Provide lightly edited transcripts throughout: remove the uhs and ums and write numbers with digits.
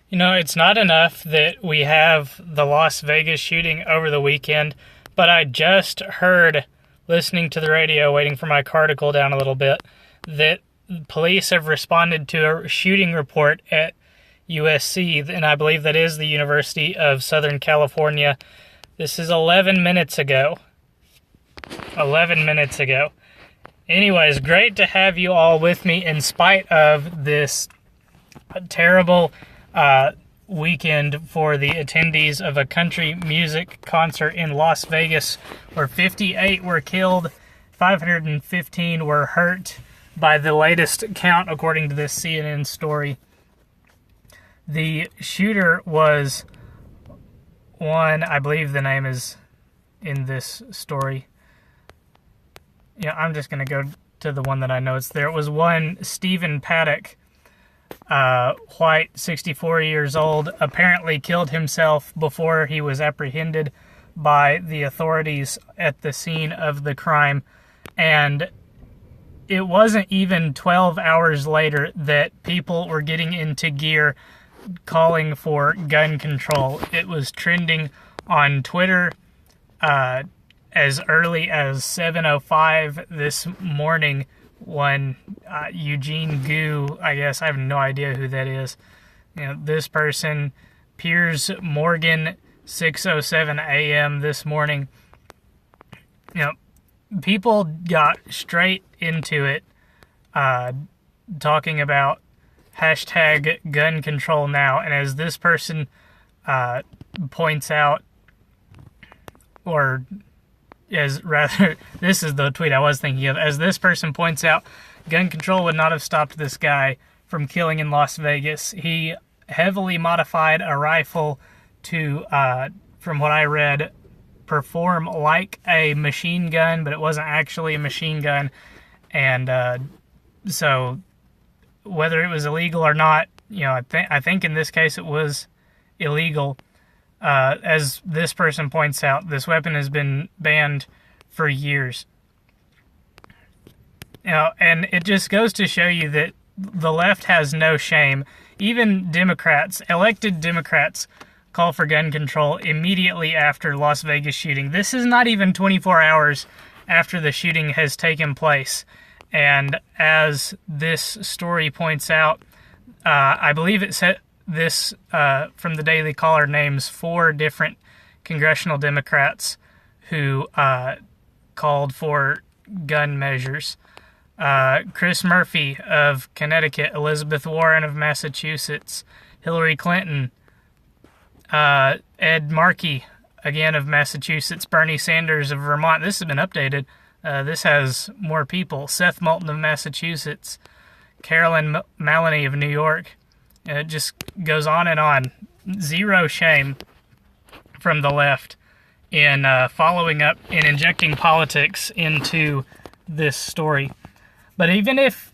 You know, it's not enough that we have the Las Vegas shooting over the weekend, but I just heard, listening to the radio, waiting for my car to cool down a little bit, that police have responded to a shooting report at USC, and I believe that is the University of Southern California. This is 11 minutes ago. 11 minutes ago. Anyways, great to have you all with me in spite of this terrible weekend for the attendees of a country music concert in Las Vegas, where 58 were killed, 515 were hurt by the latest count, according to this CNN story. The shooter was one, I believe the name is in this story. Yeah, I'm just going to go to the one that I know it's there. It was one Stephen Paddock, white, 64 years old, apparently killed himself before he was apprehended by the authorities at the scene of the crime. And it wasn't even 12 hours later that people were getting into gear calling for gun control. It was trending on Twitter as early as 7:05 this morning when Eugene Gu, I guess, I have no idea who that is. You know, this person, Piers Morgan, 6:07 a.m. this morning. You know, people got straight into it, talking about hashtag gun control now. And as this person points out, or as rather, this is the tweet I was thinking of. As this person points out, gun control would not have stopped this guy from killing in Las Vegas. He heavily modified a rifle to, from what I read, perform like a machine gun, but it wasn't actually a machine gun. And so whether it was illegal or not, you know, I think in this case it was illegal. As this person points out, this weapon has been banned for years. You know, and it just goes to show you that the left has no shame. Even Democrats, elected Democrats, call for gun control immediately after Las Vegas shooting. This is not even 24 hours after the shooting has taken place. And as this story points out, I believe it said this from the Daily Caller names 4 different congressional Democrats who called for gun measures. Chris Murphy of Connecticut, Elizabeth Warren of Massachusetts, Hillary Clinton, Ed Markey, again of Massachusetts, Bernie Sanders of Vermont. This has been updated. This has more people. Seth Moulton of Massachusetts, Carolyn Maloney of New York. It just goes on and on. Zero shame from the left in following up and injecting politics into this story. But even if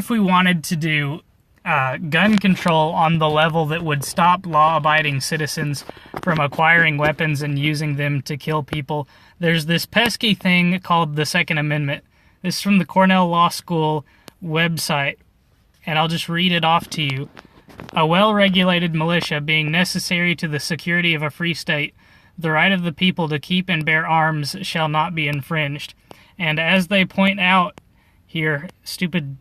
we wanted to do gun control on the level that would stop law-abiding citizens from acquiring weapons and using them to kill people, there's this pesky thing called the Second Amendment. This is from the Cornell Law School website, and I'll just read it off to you. A well-regulated militia being necessary to the security of a free state, the right of the people to keep and bear arms shall not be infringed. And as they point out here, stupid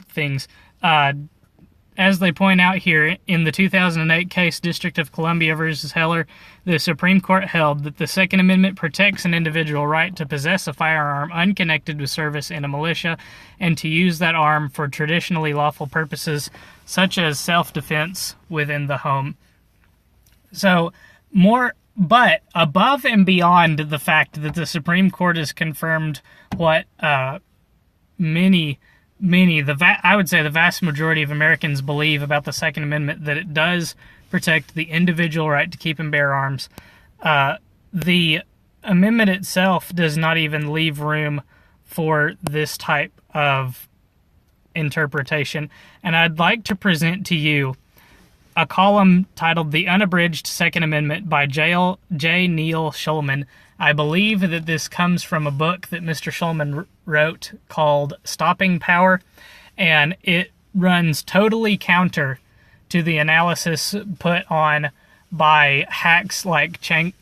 things, as they point out here, in the 2008 case, District of Columbia versus Heller, the Supreme Court held that the Second Amendment protects an individual right to possess a firearm unconnected with service in a militia and to use that arm for traditionally lawful purposes, such as self-defense within the home. So, but above and beyond the fact that the Supreme Court has confirmed what I would say the vast majority of Americans believe about the Second Amendment, that it does protect the individual right to keep and bear arms. The amendment itself does not even leave room for this type of interpretation. And I'd like to present to you a column titled The Unabridged Second Amendment by J. Neil Schulman. I believe that this comes from a book that Mr. Schulman wrote called Stopping Power, and it runs totally counter to the analysis put on by hacks like Cenk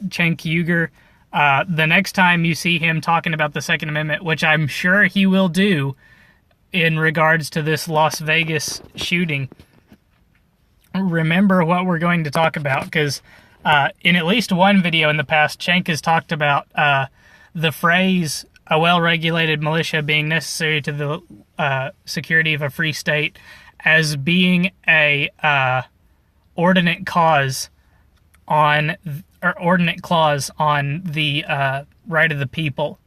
Uygur. The next time you see him talking about the Second Amendment, which I'm sure he will do in regards to this Las Vegas shooting, remember what we're going to talk about, because in at least one video in the past, Cenk has talked about the phrase "a well-regulated militia being necessary to the security of a free state" as being a ordinate clause on the right of the people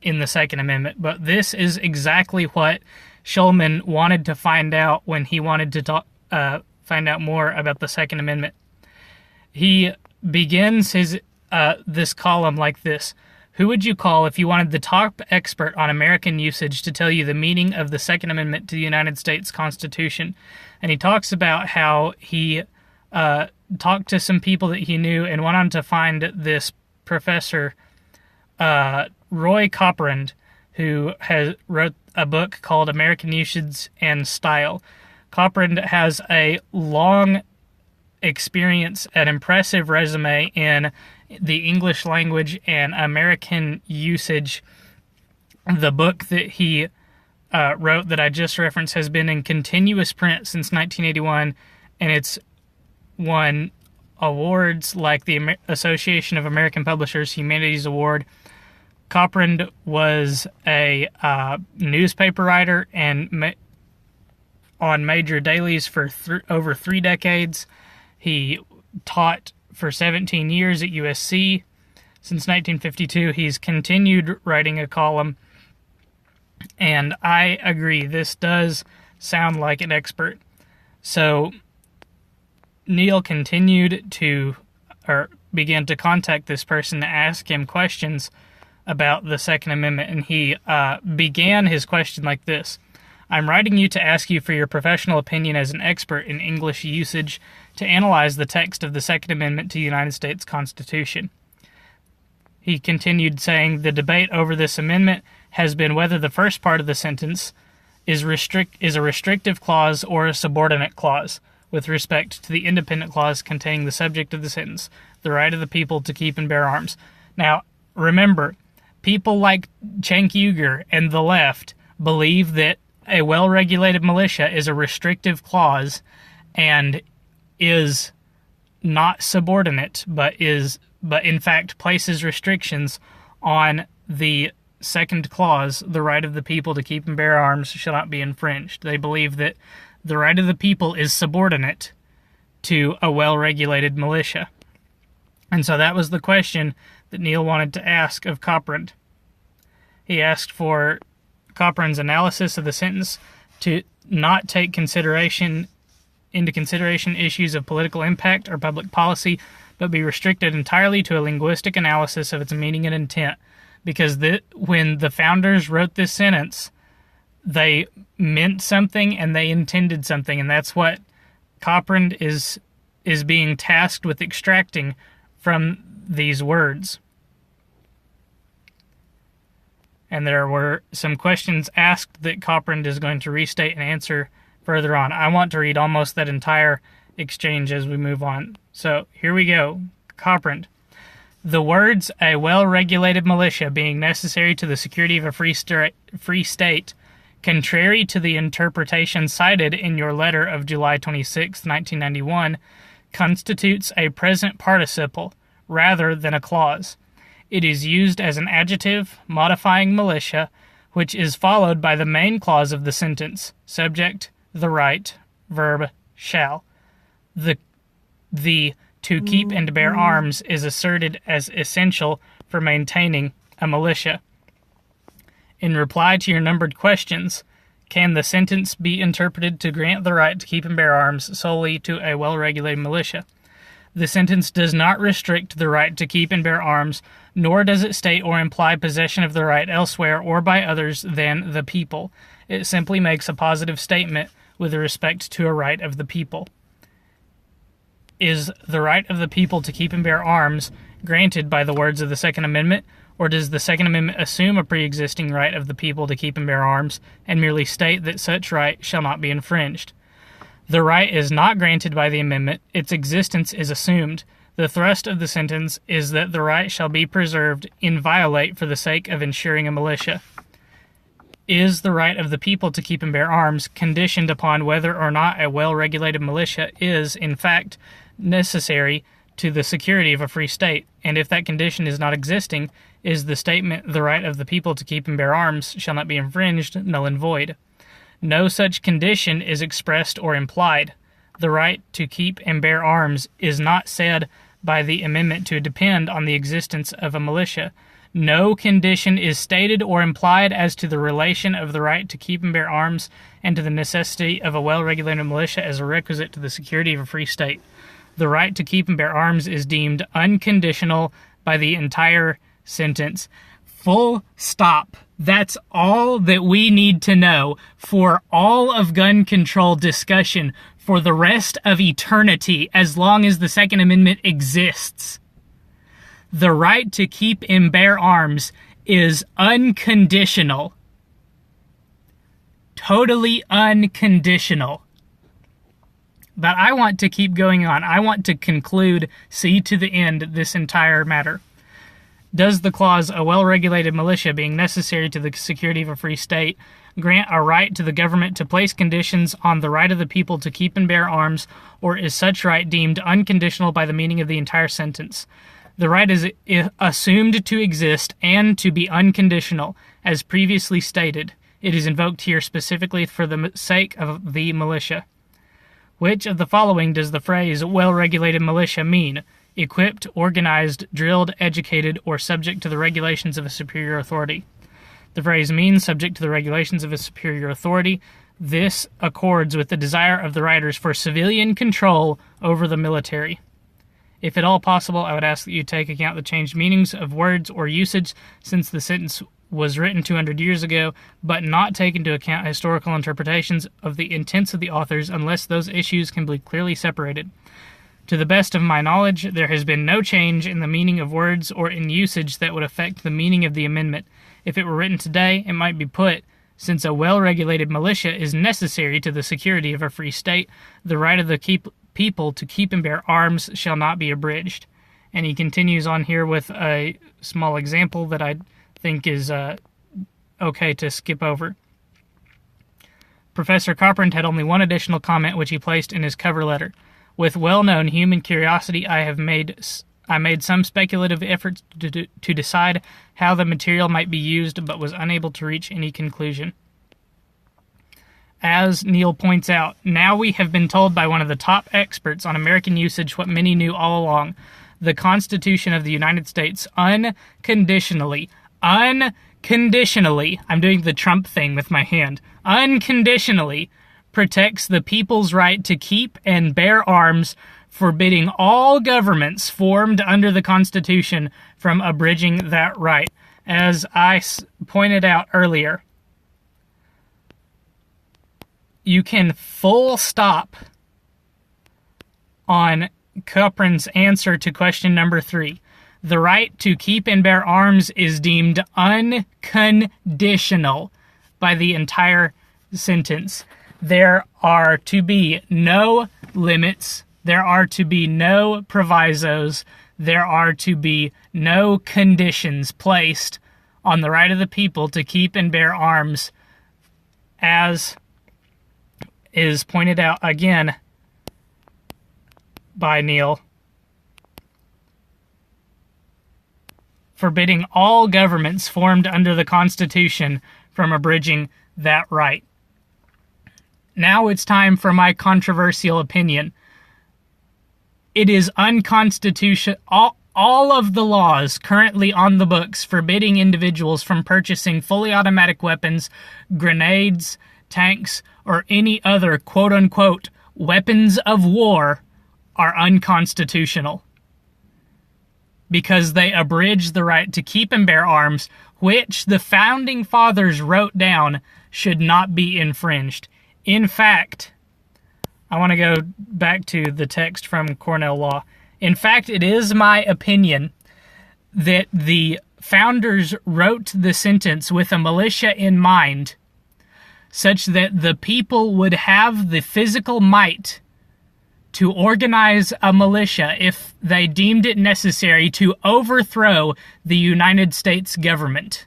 in the Second Amendment. But this is exactly what Shulman wanted to find out when he wanted to find out more about the Second Amendment. He begins his this column like this: "Who would you call if you wanted the top expert on American usage to tell you the meaning of the Second Amendment to the United States Constitution?" And he talks about how he talked to some people that he knew and went on to find this professor, Roy Copland, who wrote a book called American Usage and Style. Copland has a long experience, an impressive resume in the English language and American usage. The book that he wrote that I just referenced has been in continuous print since 1981, and it's won awards like the Association of American Publishers Humanities Award. Copland was a newspaper writer and on major dailies for over 3 decades. He taught for 17 years at USC. Since 1952, he's continued writing a column, and I agree, this does sound like an expert. So Neil continued to, or began to contact this person to ask him questions about the Second Amendment, and he began his question like this: "I'm writing you to ask you for your professional opinion as an expert in English usage to analyze the text of the Second Amendment to the United States Constitution." He continued saying, "The debate over this amendment has been whether the first part of the sentence is a restrictive clause or a subordinate clause with respect to the independent clause containing the subject of the sentence, the right of the people to keep and bear arms." Now, remember, people like Cenk Uygur and the left believe that a well-regulated militia is a restrictive clause and is not subordinate, but in fact places restrictions on the second clause, the right of the people to keep and bear arms shall not be infringed. They believe that the right of the people is subordinate to a well-regulated militia. And so that was the question that Neil wanted to ask of Copland. He asked for Copland's analysis of the sentence to not take into consideration issues of political impact or public policy, but be restricted entirely to a linguistic analysis of its meaning and intent. Because when the founders wrote this sentence, they meant something and they intended something, and that's what Copland is being tasked with extracting from these words. And there were some questions asked that Copland is going to restate and answer further on. I want to read almost that entire exchange as we move on. So here we go. Copland: "The words 'a well-regulated militia being necessary to the security of a free state,' contrary to the interpretation cited in your letter of July 26, 1991, constitutes a present participle rather than a clause. It is used as an adjective modifying militia, which is followed by the main clause of the sentence, subject, the right, verb, shall. The to keep and bear arms is asserted as essential for maintaining a militia. In reply to your numbered questions, can the sentence be interpreted to grant the right to keep and bear arms solely to a well-regulated militia? The sentence does not restrict the right to keep and bear arms, nor does it state or imply possession of the right elsewhere or by others than the people. It simply makes a positive statement with respect to a right of the people. Is the right of the people to keep and bear arms granted by the words of the Second Amendment, or does the Second Amendment assume a pre-existing right of the people to keep and bear arms and merely state that such right shall not be infringed? The right is not granted by the amendment. Its existence is assumed. The thrust of the sentence is that the right shall be preserved inviolate for the sake of ensuring a militia. Is the right of the people to keep and bear arms conditioned upon whether or not a well-regulated militia is, in fact, necessary to the security of a free state? And if that condition is not existing, is the statement, the right of the people to keep and bear arms shall not be infringed, null and void? No such condition is expressed or implied. The right to keep and bear arms is not said by the amendment to depend on the existence of a militia. No condition is stated or implied as to the relation of the right to keep and bear arms and to the necessity of a well-regulated militia as a requisite to the security of a free state. The right to keep and bear arms is deemed unconditional by the entire sentence. Full stop. That's all that we need to know for all of gun control discussion for the rest of eternity, as long as the Second Amendment exists. The right to keep and bear arms is unconditional. Totally unconditional. But I want to keep going on. I want to conclude, see to the end, this entire matter. Does the clause, a well-regulated militia being necessary to the security of a free state, grant a right to the government to place conditions on the right of the people to keep and bear arms, or is such right deemed unconditional by the meaning of the entire sentence? The right is assumed to exist and to be unconditional, as previously stated. It is invoked here specifically for the sake of the militia. Which of the following does the phrase well-regulated militia mean? Equipped, organized, drilled, educated, or subject to the regulations of a superior authority. The phrase means subject to the regulations of a superior authority. This accords with the desire of the writers for civilian control over the military. If at all possible, I would ask that you take account the changed meanings of words or usage since the sentence was written 200 years ago, but not take into account historical interpretations of the intents of the authors unless those issues can be clearly separated. To the best of my knowledge, there has been no change in the meaning of words or in usage that would affect the meaning of the amendment. If it were written today, it might be put, since a well-regulated militia is necessary to the security of a free state, the right of the people to keep and bear arms shall not be abridged. And he continues on here with a small example that I think is okay to skip over. Professor Coprand had only one additional comment which he placed in his cover letter. With well-known human curiosity, I made some speculative efforts to decide how the material might be used, but was unable to reach any conclusion. As Neil points out, now we have been told by one of the top experts on American usage what many knew all along. The Constitution of the United States unconditionally, I'm doing the Trump thing with my hand, unconditionally protects the people's right to keep and bear arms, forbidding all governments formed under the Constitution from abridging that right. As I pointed out earlier, you can full stop on Coprand's answer to question number 3. The right to keep and bear arms is deemed unconditional by the entire sentence. There are to be no limits. There are to be no provisos. There are to be no conditions placed on the right of the people to keep and bear arms, as is pointed out again by Neil, forbidding all governments formed under the Constitution from abridging that right. Now it's time for my controversial opinion. It is unconstitutional. All of the laws currently on the books forbidding individuals from purchasing fully automatic weapons, grenades, tanks, or any other quote-unquote weapons of war are unconstitutional, because they abridge the right to keep and bear arms, which the Founding Fathers wrote down should not be infringed. In fact, I want to go back to the text from Cornell Law. In fact, it is my opinion that the founders wrote the sentence with a militia in mind, such that the people would have the physical might to organize a militia if they deemed it necessary to overthrow the United States government.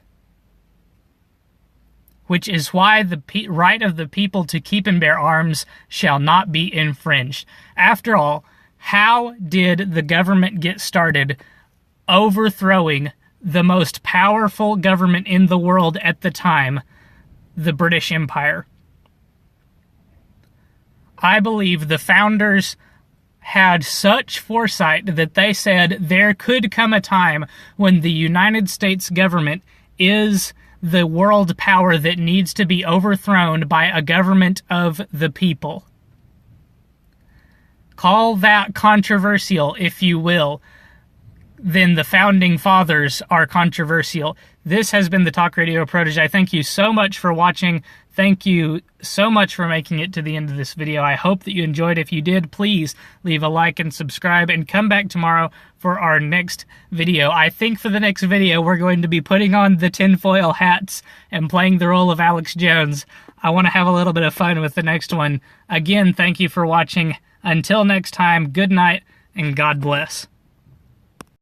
Which is why the right of the people to keep and bear arms shall not be infringed. After all, how did the government get started overthrowing the most powerful government in the world at the time, the British Empire? I believe the founders had such foresight that they said there could come a time when the United States government is the world power that needs to be overthrown by a government of the people. Call that controversial, if you will. Then the founding fathers are controversial. This has been the Talk Radio Protege. Thank you so much for watching. Thank you so much for making it to the end of this video. I hope that you enjoyed. If you did, please leave a like and subscribe, and come back tomorrow for our next video. I think for the next video, we're going to be putting on the tinfoil hats and playing the role of Alex Jones. I want to have a little bit of fun with the next one. Again, thank you for watching. Until next time, good night and God bless.